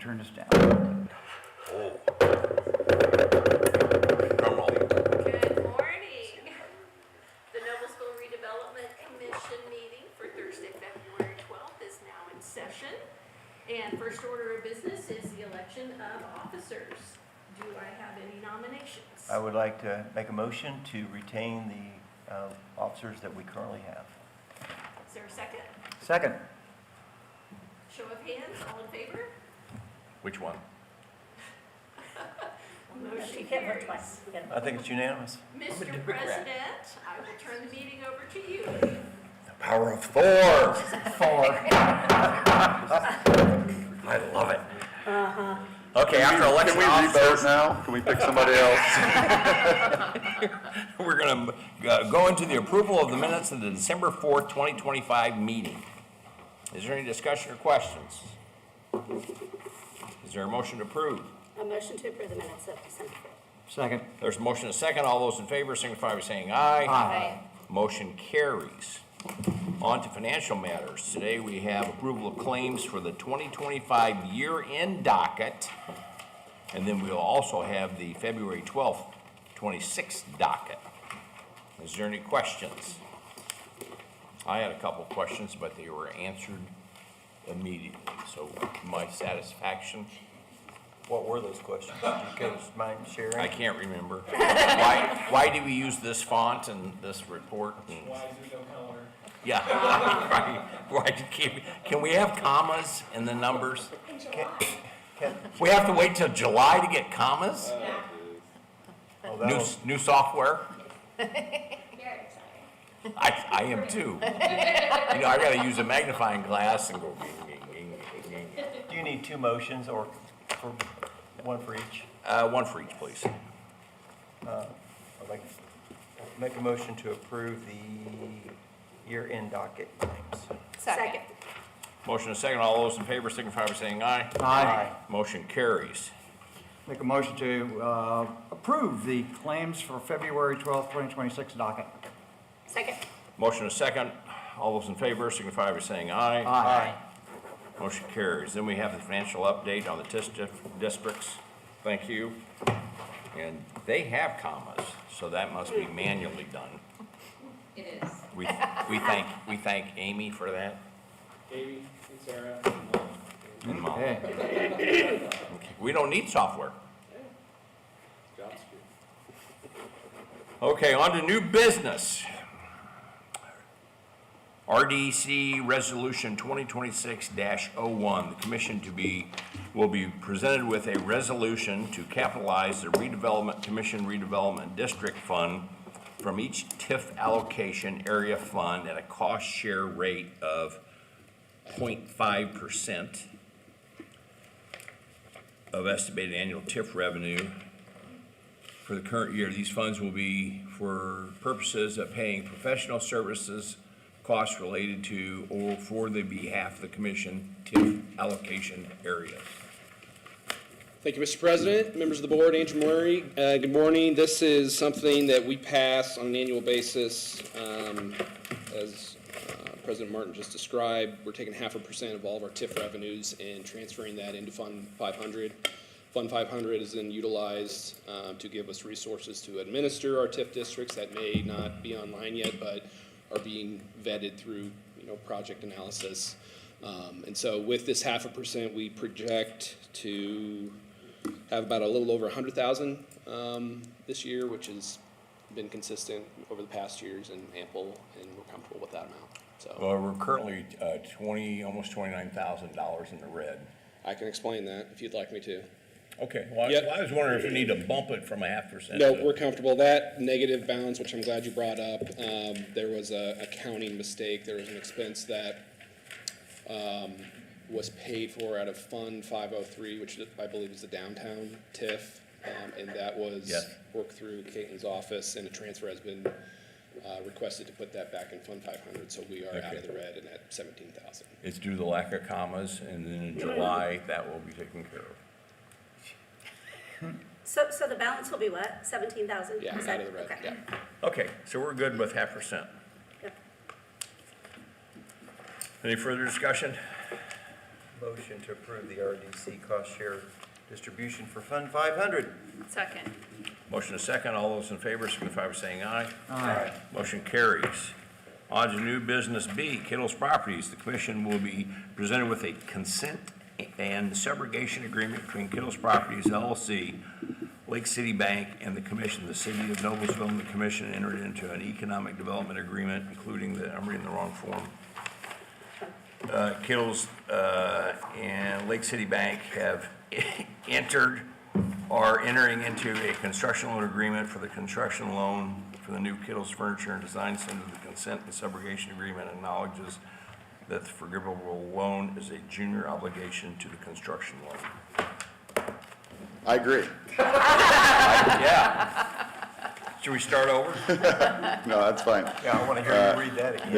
turn this down. Oh. Good morning. The Noblesville Redevelopment Commission meeting for Thursday, February 12th is now in session. And first order of business is the election of officers. Do I have any nominations? I would like to make a motion to retain the officers that we currently have. Is there a second? Second. Show of hands, all in favor? Which one? Motion carries. I think it's unanimous. Mr. President, I will turn the meeting over to you. The power of four. I love it. Okay, after election Can we revote officers, now? Can we pick somebody else? we're going to go into the approval of the minutes of the December 4th, 2025 meeting. Is there any discussion or questions? Is there a motion to approve? A motion to approve the minutes of December 5th. Second. There's a motion and a second. All those in favor signify by saying aye. Aye. Motion carries. On to financial matters. Today we have approval of claims for the 2025 year-end docket. And then we'll also have the February 12th, 26th docket. Is there any questions? I had a couple questions, but they were answered immediately. So to my satisfaction, What were those questions? Do you guys mind sharing? I can't remember. Why do we use this font and this report? And, Why is there no color? yeah. Why can we have commas in the numbers? We have to wait till July to get commas? Oh, New software? Very exciting. I am too. You know, I gotta use a magnifying glass and go. Do you need two motions or one for each? One for each, please. I'd like to make a motion to approve the year-end docket claims. Second. Motion and second. All those in favor signify by saying aye. Aye. Motion carries. Make a motion to approve the claims for February 12th, 2026 docket. Second. Motion and second. All those in favor signify by saying aye. Aye. Motion carries. Then we have the financial update on the TIS districts. Thank you. And they have commas, so that must be manually done. It is. We thank Amy for that. Amy and Sarah and Mom. And Mom. Okay. Okay. We don't need software. Job street. Okay, on to new business. RDC Resolution 2026-01. The commission will be presented with a resolution to capitalize the Redevelopment District Fund from each TIF allocation area fund at a cost share rate of 0.5% of estimated annual TIF revenue for the current year. These funds will be for purposes of paying professional services costs related to or for the behalf of the commission TIF allocation areas. Thank you, Mr. President, members of the board, Andrew Murray. Good morning. This is something that we pass on an annual basis. As President Martin just described, we're taking 0.5% of all of our TIF revenues and transferring that into Fund 500. Fund 500 is then utilized to give us resources to administer our TIF districts that may not be online yet, but are being vetted through, project analysis. And so with this 0.5%, we project to have about a little over 100,000 this year, which has been consistent over the past years and ample, and we're comfortable with that amount. So Well, we're currently almost $29,000 in the red. I can explain that if you'd like me to. Okay, well, Yep. I was wondering if we need to bump it from 0.5%. No, we're comfortable. That negative balance, which I'm glad you brought up, there was a accounting mistake. There was an expense that was paid for out of Fund 503, which I believe is the downtown TIF, and that was Yes. worked through Caitlin's office, and a transfer has been requested to put that back in Fund 500, so we are out of the red and at 17,000. It's due to the lack of commas, and then in July, that will be taken care of. So the balance will be what? 17,000? Yeah, Is out that- of the red, okay. yeah. Okay, so we're good with 0.5%. Yep. Any further discussion? Motion to approve the RDC cost share distribution for Fund 500. Second. Motion is second. All those in favor signify by saying aye. Aye. Motion carries. On to new business B, Kittles Properties. The commission will be presented with a consent and subrogation agreement between Kittles Properties LLC, Lake City Bank, and the commission. The city of Noblesville and the commission entered into an economic development agreement, including I'm reading the wrong form. Kittles and Lake City Bank have are entering into a construction loan agreement for the construction loan for the new Kittles Furniture and Design Center. The consent and subrogation agreement acknowledges that the forgivable loan is a junior obligation to the construction loan. I agree. Yeah. Should we start over? No, that's fine. Yeah, I want to hear you read that again.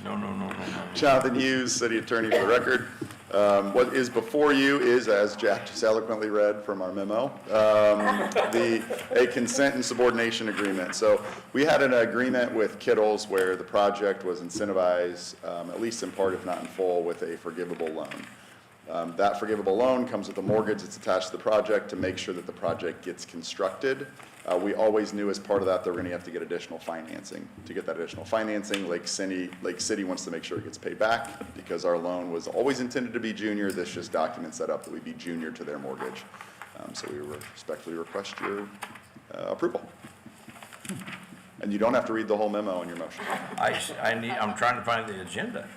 No. Jonathan Hughes, City Attorney for the record. What is before you is, as Jack just eloquently read from our memo, a consent and subordination agreement. So we had an agreement with Kittles where the project was incentivized, at least in part, if not in full, with a forgivable loan. That forgivable loan comes with a mortgage that's attached to the project to make sure that the project gets constructed. We always knew as part of that, they were going to have to get additional financing. To get that additional financing, Lake City wants to make sure it gets paid back because our loan was always intended to be junior. This just documents that up that we'd be junior to their mortgage. So we respectfully request your approval. And you don't have to read the whole memo in your motion. I'm trying to find the agenda.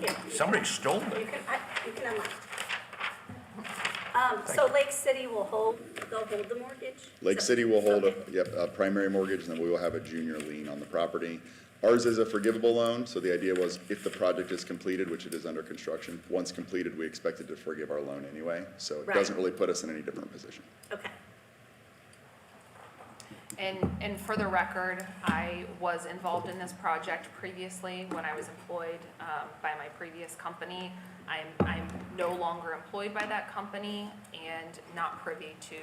Here, Somebody stole you it. can unlock. So Lake City will they'll hold the mortgage? Lake So- City will hold okay. a primary mortgage, and then we will have a junior lien on the property. Ours is a forgivable loan, so the idea was if the project is completed, which it is under construction, once completed, we expected to forgive our loan anyway. So it Right. doesn't really put us in any different position. Okay. And for the record, I was involved in this project previously when I was employed by my previous company. I'm no longer employed by that company and not privy to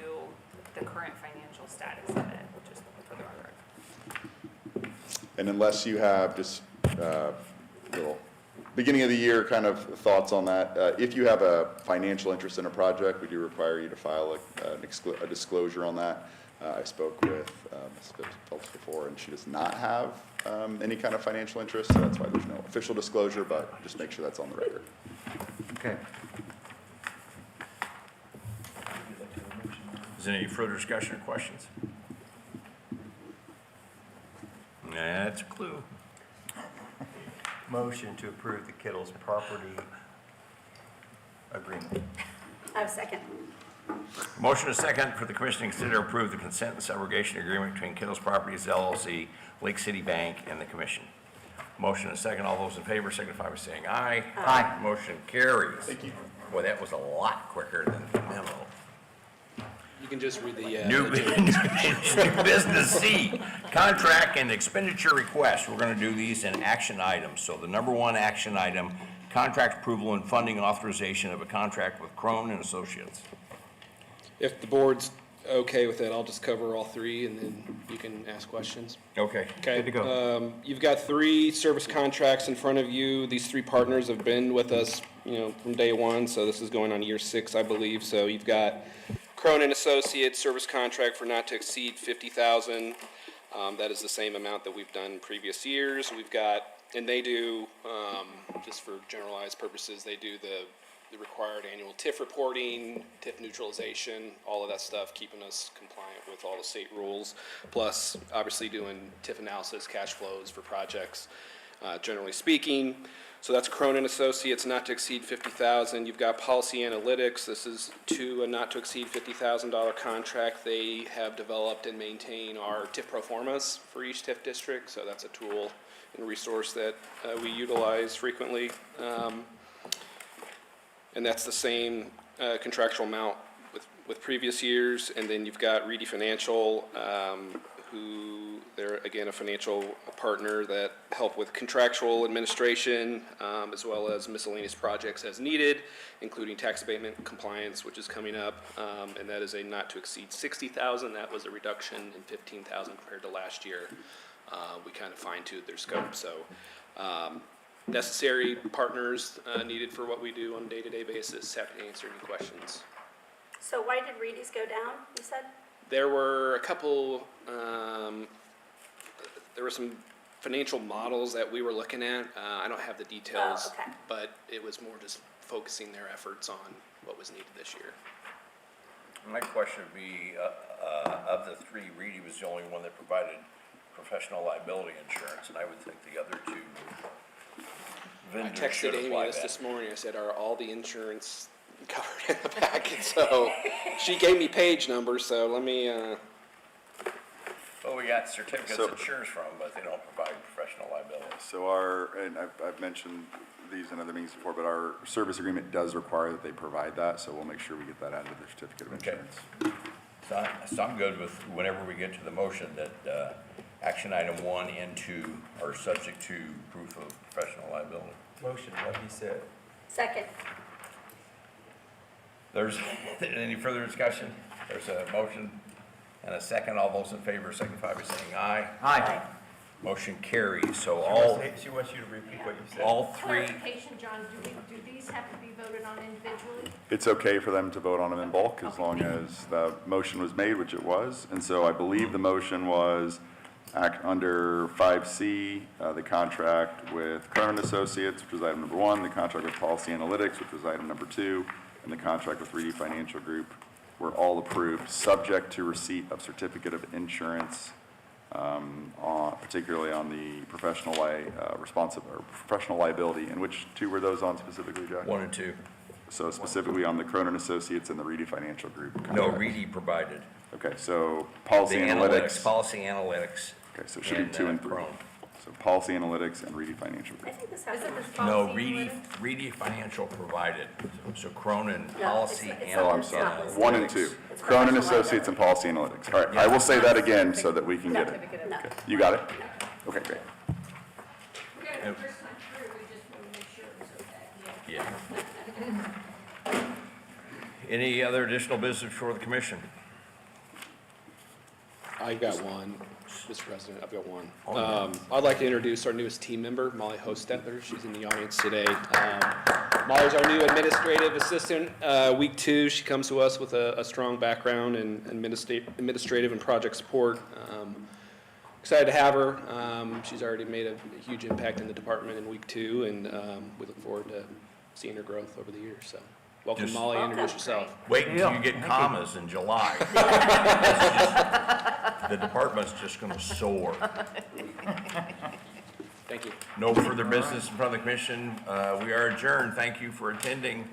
the current financial status of it, just for the record. And unless you have just little beginning of the year kind of thoughts on that, if you have a financial interest in a project, we do require you to file a disclosure on that. I spoke with Ms. Phelps before, and she does not have any kind of financial interest, so that's why there's no official disclosure, but just make sure that's on the record. Okay. Is there any further discussion or questions? That's a clue. Motion to approve the Kittles property agreement. I have a second. Motion is second for the commission to consider approve the consent and subrogation agreement between Kittles Properties LLC, Lake City Bank, and the commission. Motion is second. All those in favor signify by saying aye. Aye. Motion carries. Thank you. Boy, that was a lot quicker than the memo. You can just read the, New business C, contract and expenditure requests. We're gonna do these in action items. So the number one action item, contract approval and funding authorization of a contract with Crone and Associates. if the board's okay with that, I'll just cover all three and then you can ask questions. Okay. Okay. Good to go. You've got 3 service contracts in front of you. These 3 partners have been with us, from day one, so this is going on year 6, I believe. So you've got Cronin Associates service contract for not to exceed $50,000. That is the same amount that we've done in previous years. We've got, and they do, just for generalized purposes, they do the required annual TIF reporting, TIF neutralization, all of that stuff, keeping us compliant with all the state rules, plus obviously doing TIF analysis, cash flows for projects, generally speaking. So that's Cronin Associates, not to exceed $50,000. You've got Policy Analytics. This is a not to exceed $50,000 contract. They have developed and maintain our TIF pro formas for each TIF district. So that's a tool and resource that we utilize frequently. And that's the same contractual amount with previous years. And then you've got Reedy Financial, who they're, again, a financial partner that help with contractual administration, as well as miscellaneous projects as needed, including tax abatement compliance, which is coming up. And that is a not to exceed $60,000. That was a reduction in $15,000 compared to last year. We kind of fine-tuned their scope. So necessary partners needed for what we do on a day-to-day basis. Happy to answer any questions. So why did Reedy's go down, you said? There were a couple, there were some financial models that we were looking at. I don't have the details, Oh, okay. but it was more just focusing their efforts on what was needed this year. My question would be, of the three, Reedy was the only one that provided professional liability insurance, and I would think the other two I vendors should texted Amy apply this that. morning. I said, "Are all the insurance covered in the package?" So she gave me page numbers. So let me. Well, we got certificates So- of insurance from them, but they don't provide professional liability. So and I've mentioned these in other meetings before, but our service agreement does require that they provide that, so we'll make sure we get that out of their certificate of Okay. insurance. So I'm good with whenever we get to the motion that action item 1 and 2 are subject to proof of professional liability. Motion, what he said. Second. There's, any further discussion? There's a motion and a second. All those in favor signify by saying aye. Aye. Motion carries. So She wants you to repeat what you said. all three, Clarification, John, do these have to be voted on individually? It's okay for them to vote on them in bulk as long as the motion was made, which it was. And so I believe the motion was act under 5C, the contract with Cronin Associates, which was item number 1, the contract with Policy Analytics, which was item number 2, and the contract with 3D Financial Group were all approved, subject to receipt of certificate of insurance, particularly on the professional professional liability. And which two were those on specifically, Jack? 1 and 2. So specifically on the Cronin Associates and the 3D Financial Group. No, contract. Reedy provided. Okay, so The Policy analytics, Analytics. policy analytics. Okay, so it should be 2 and 3. Cronin. So Policy Analytics and 3D Financial I Group. think this happened. No, Reedy Financial provided. So Cronin, policy it's- analytics. Oh, I'm It's sorry. not listed. 1 and 2. Cronin Associates and Policy Analytics. All right, I will say that again so that we can get it. No. Okay, you got it? Okay, great. We got it the first time through, we just want to make sure it was okay. Yeah. Any other additional business for the commission? I've got one, Mr. President. I've got one. I'd like to introduce our newest team member, Molly Hostetler. She's in the audience today. Molly's our new administrative assistant. Week 2, she comes to us with a strong background in administrative and project support. Excited to have her. She's already made a huge impact in the department in week 2, and we look forward to seeing her growth over the years. So, welcome, Just- Molly. Introduce yourself. Wait until you Yeah, get thank commas in July. The department's just gonna soar. Thank you. No further business in front of the commission. We are adjourned. Thank you for attending.